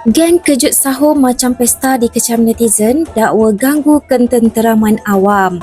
Geng kejut sahur macam pesta dikecam netizen, dakwa ganggu ketenteraman awam.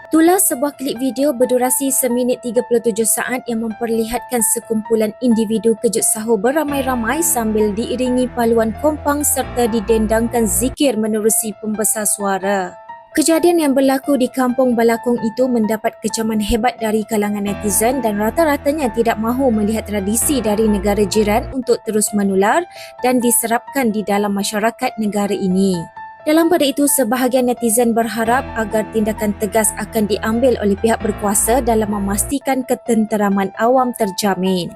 Itulah sebuah klip video berdurasi seminit 37 saat yang memperlihatkan sekumpulan individu kejut sahur beramai-ramai sambil diiringi paluan kompang serta didendangkan zikir menerusi pembesar suara. Kejadian yang berlaku di Kampung Balakong itu mendapat kecaman hebat dari kalangan netizen dan rata-ratanya tidak mahu melihat tradisi dari negara jiran untuk terus menular dan diserapkan di dalam masyarakat negara ini. Dalam pada itu, sebahagian netizen berharap agar tindakan tegas akan diambil oleh pihak berkuasa dalam memastikan ketenteraman awam terjamin.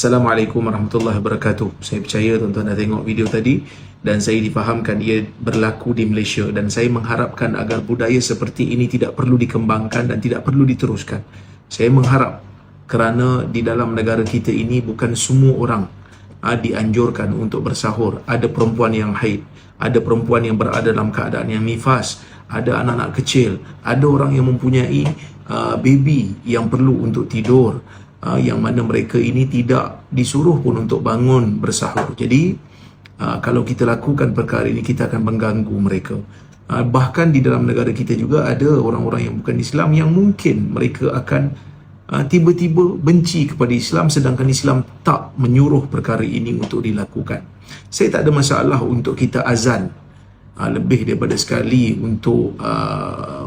Assalamualaikum warahmatullahi wabarakatuh. Saya percaya tuan-tuan dah tengok video tadi dan saya difahamkan ia berlaku di Malaysia dan saya mengharapkan agar budaya seperti ini tidak perlu dikembangkan dan tidak perlu diteruskan. Saya mengharap kerana di dalam negara kita ini bukan semua orang dianjurkan untuk bersahur. Ada perempuan yang haid, ada perempuan yang berada dalam keadaan yang nifas, ada anak-anak kecil, ada orang yang mempunyai baby yang perlu untuk tidur, yang mana mereka ini tidak disuruh pun untuk bangun bersahur. Jadi kalau kita lakukan perkara ini, kita akan mengganggu mereka. Bahkan di dalam negara kita juga ada orang-orang yang bukan Islam yang mungkin mereka akan tiba-tiba benci kepada Islam, sedangkan Islam tak menyuruh perkara ini untuk dilakukan. Saya tak ada masalah untuk kita azan lebih daripada sekali untuk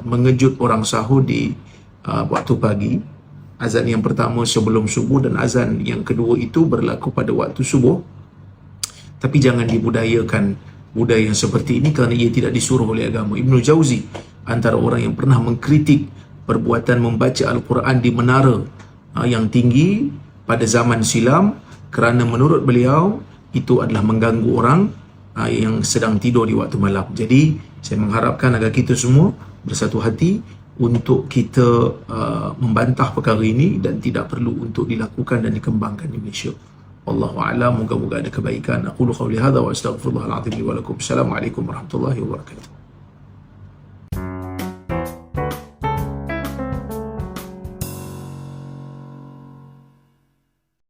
mengejut orang sahur di waktu pagi. Azan yang pertama sebelum subuh dan azan yang kedua itu berlaku pada waktu subuh. Tapi jangan dibudayakan budaya yang seperti ini kerana ia tidak disuruh oleh agama. Ibnu Jauzi antara orang yang pernah mengkritik perbuatan membaca Al-Quran di menara yang tinggi pada zaman silam kerana menurut beliau itu adalah mengganggu orang yang sedang tidur di waktu malam. Jadi saya mengharapkan agar kita semua bersatu hati untuk kita membantah perkara ini dan tidak perlu untuk dilakukan dan dikembangkan di Malaysia. Wallahu a'lam, moga-moga ada kebaikan. Aqulu qawli hadza wa astaghfirullahal azim li wa lakum. Assalamualaikum warahmatullahi wabarakatuh.